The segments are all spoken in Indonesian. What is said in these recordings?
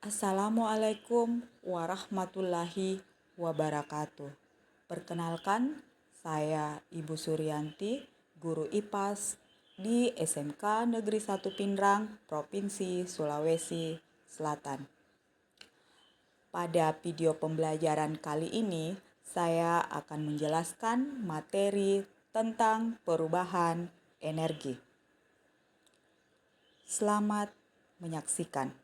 Assalamualaikum warahmatullahi wabarakatuh. Perkenalkan, saya Ibu Suryanti, guru IPAS di SMK Negeri 1 Pindrang, Provinsi Sulawesi Selatan. Pada video pembelajaran kali ini, saya akan menjelaskan materi tentang perubahan energi. Selamat menyaksikan.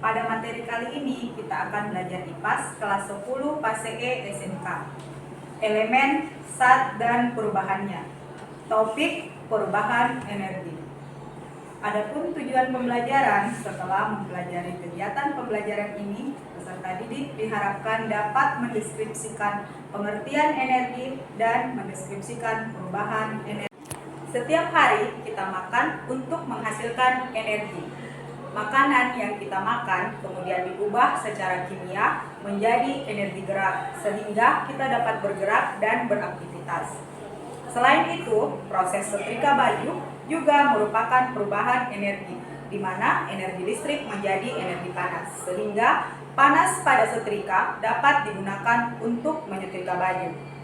Pada materi kali ini kita akan belajar IPAS kelas 10 PASE E SMK. Elemen, zat, dan perubahannya. Topik perubahan energi. Adapun tujuan pembelajaran, setelah mempelajari kegiatan pembelajaran ini, peserta didik diharapkan dapat mendeskripsikan pengertian energi dan mendeskripsikan perubahan energi. Setiap hari kita makan untuk menghasilkan energi. Makanan yang kita makan kemudian diubah secara kimia menjadi energi gerak, sehingga kita dapat bergerak dan beraktivitas. Selain itu, proses setrika baju juga merupakan perubahan energi, di mana energi listrik menjadi energi panas, sehingga panas pada setrika dapat digunakan untuk menyetrika baju.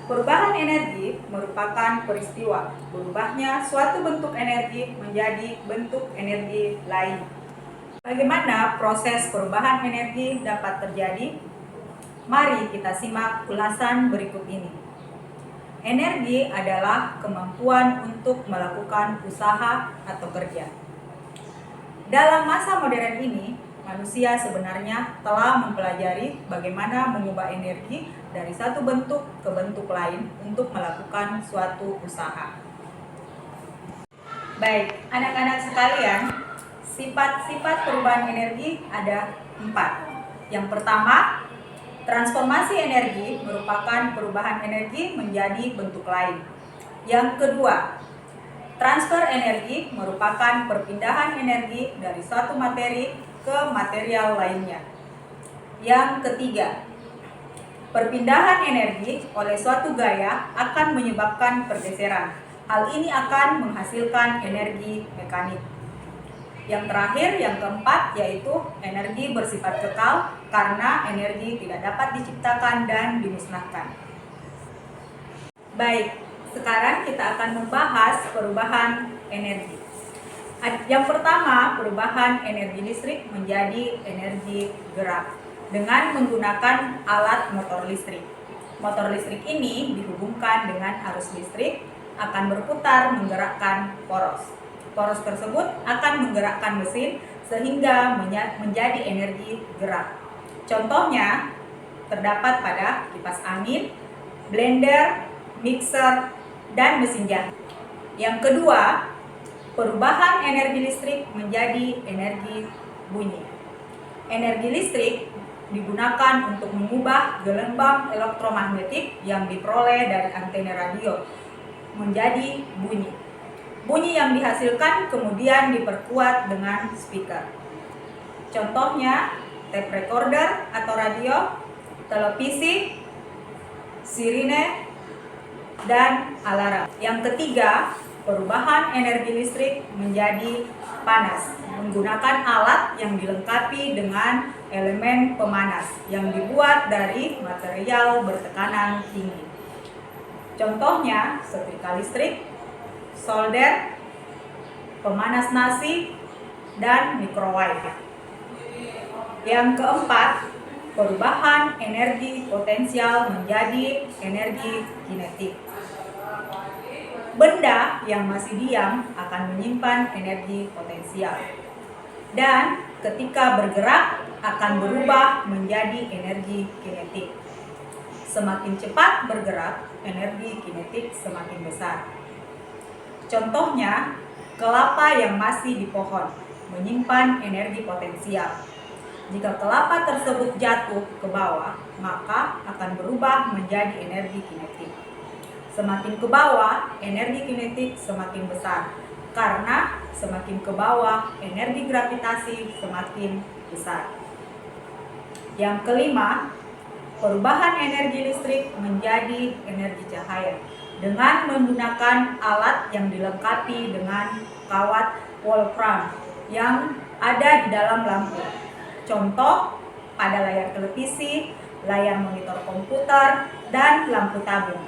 Perubahan energi merupakan peristiwa berubahnya suatu bentuk energi menjadi bentuk energi lain. Bagaimana proses perubahan energi dapat terjadi? Mari kita simak ulasan berikut ini. Energi adalah kemampuan untuk melakukan usaha atau kerja. Dalam masa modern ini, manusia sebenarnya telah mempelajari bagaimana mengubah energi dari satu bentuk ke bentuk lain untuk melakukan suatu usaha. Baik, anak-anak sekalian, sifat-sifat perubahan energi ada 4. Yang pertama, transformasi energi merupakan perubahan energi menjadi bentuk lain. Yang kedua, transfer energi merupakan perpindahan energi dari suatu materi ke material lainnya. Yang ketiga, perpindahan energi oleh suatu gaya akan menyebabkan pergeseran. Hal ini akan menghasilkan energi mekanik. Yang terakhir, yang keempat, yaitu energi bersifat kekal karena energi tidak dapat diciptakan dan dimusnahkan. Baik, sekarang kita akan membahas perubahan energi. Yang pertama, perubahan energi listrik menjadi energi gerak dengan menggunakan alat motor listrik. Motor listrik ini dihubungkan dengan arus listrik, akan berputar menggerakkan poros. Poros tersebut akan menggerakkan mesin sehingga menjadi energi gerak. Contohnya terdapat pada kipas angin, blender, mixer, dan mesin jahit. Yang kedua, perubahan energi listrik menjadi energi bunyi. Energi listrik digunakan untuk mengubah gelombang elektromagnetik yang diperoleh dari antena radio menjadi bunyi. Bunyi yang dihasilkan kemudian diperkuat dengan speaker. Contohnya, tape recorder atau radio, televisi, sirine, dan alarm. Yang ketiga, perubahan energi listrik menjadi panas menggunakan alat yang dilengkapi dengan elemen pemanas yang dibuat dari material bertekanan tinggi. Contohnya, setrika listrik, solder, pemanas nasi, dan microwave. Yang keempat, perubahan energi potensial menjadi energi kinetik. Benda yang masih diam akan menyimpan energi potensial, dan ketika bergerak akan berubah menjadi energi kinetik. Semakin cepat bergerak, energi kinetik semakin besar. Contohnya, kelapa yang masih di pohon menyimpan energi potensial. Jika kelapa tersebut jatuh ke bawah, maka akan berubah menjadi energi kinetik. Semakin ke bawah, energi kinetik semakin besar, karena semakin ke bawah, energi gravitasi semakin besar. Yang kelima, perubahan energi listrik menjadi energi cahaya dengan menggunakan alat yang dilengkapi dengan kawat Wolfram yang ada di dalam lampu. Contoh pada layar televisi, layar monitor komputer, dan lampu tabung.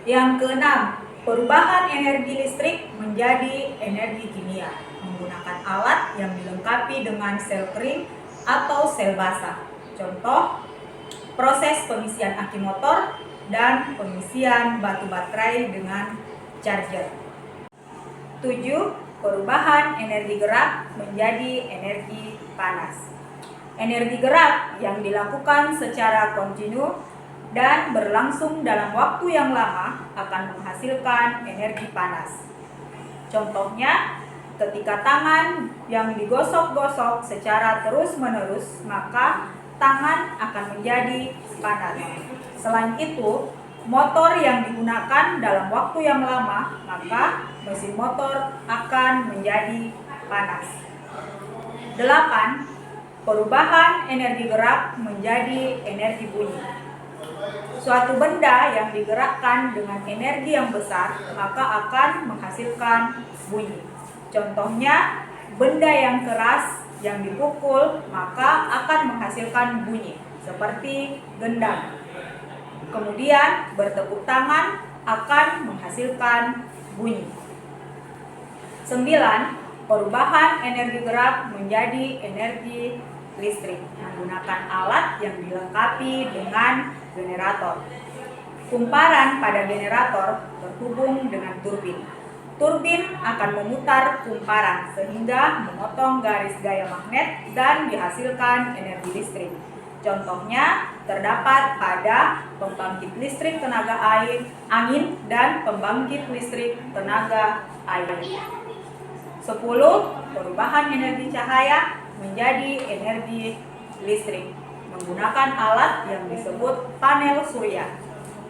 Yang keenam, perubahan energi listrik menjadi energi kimia menggunakan alat yang dilengkapi dengan sel kering atau sel basah. Contoh, proses pengisian aki motor dan pengisian batu baterai dengan charger. 7. Perubahan energi gerak menjadi energi panas. Energi gerak yang dilakukan secara kontinu dan berlangsung dalam waktu yang lama akan menghasilkan energi panas. Contohnya, ketika tangan yang digosok-gosok secara terus-menerus, maka tangan akan menjadi panas. Selain itu, motor yang digunakan dalam waktu yang lama, maka mesin motor akan menjadi panas. 8. Perubahan energi gerak menjadi energi bunyi. Suatu benda yang digerakkan dengan energi yang besar, maka akan menghasilkan bunyi. Contohnya, benda yang keras yang dipukul, maka akan menghasilkan bunyi, seperti gendang. Kemudian, bertepuk tangan akan menghasilkan bunyi. 9. Perubahan energi gerak menjadi energi listrik menggunakan alat yang dilengkapi dengan generator. Kumparan pada generator terhubung dengan turbin. Turbin akan memutar kumparan sehingga memotong garis gaya magnet dan dihasilkan energi listrik. Contohnya terdapat pada pembangkit listrik tenaga angin dan pembangkit listrik tenaga air. 10. Perubahan energi cahaya menjadi energi listrik menggunakan alat yang disebut panel surya.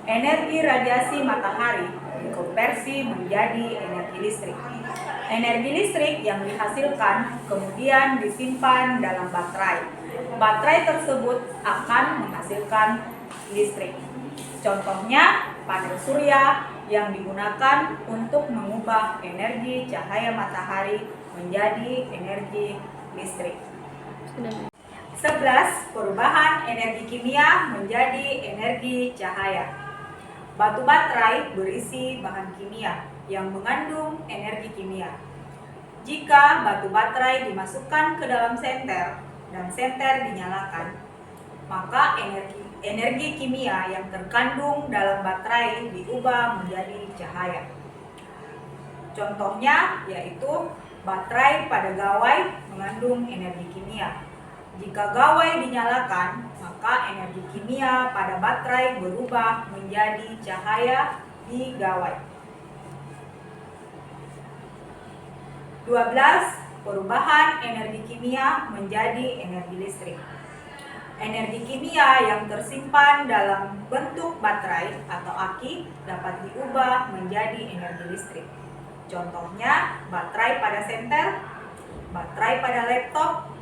Energi radiasi matahari dikonversi menjadi energi listrik. Energi listrik yang dihasilkan kemudian disimpan dalam baterai. Baterai tersebut akan menghasilkan listrik. Contohnya panel surya yang digunakan untuk mengubah energi cahaya matahari menjadi energi listrik. 11. Perubahan energi kimia menjadi energi cahaya. Batu baterai berisi bahan kimia yang mengandung energi kimia. Jika batu baterai dimasukkan ke dalam senter dan senter dinyalakan, maka energi kimia yang terkandung dalam baterai diubah menjadi cahaya. Contohnya yaitu baterai pada gawai mengandung energi kimia. Jika gawai dinyalakan, maka energi kimia pada baterai berubah menjadi cahaya di gawai. 12. Perubahan energi kimia menjadi energi listrik. Energi kimia yang tersimpan dalam bentuk baterai atau aki dapat diubah menjadi energi listrik. Contohnya baterai pada senter, baterai pada laptop,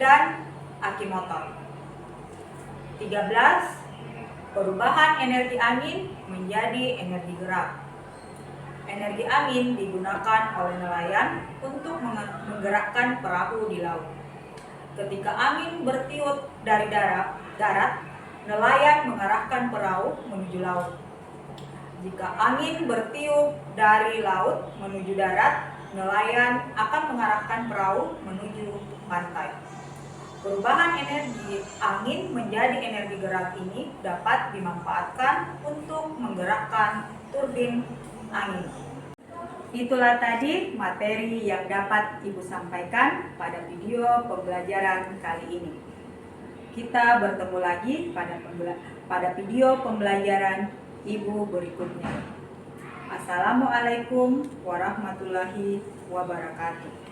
dan aki motor. 13. Perubahan energi angin menjadi energi gerak. Energi angin digunakan oleh nelayan untuk menggerakkan perahu di laut. Ketika angin bertiup dari darat, nelayan mengarahkan perahu menuju laut. Jika angin bertiup dari laut menuju darat, nelayan akan mengarahkan perahu menuju pantai. Perubahan energi angin menjadi energi gerak ini dapat dimanfaatkan untuk menggerakkan turbin angin. Itulah tadi materi yang dapat Ibu sampaikan pada video pembelajaran kali ini. Kita bertemu lagi pada video pembelajaran Ibu berikutnya. Assalamualaikum warahmatullahi wabarakatuh.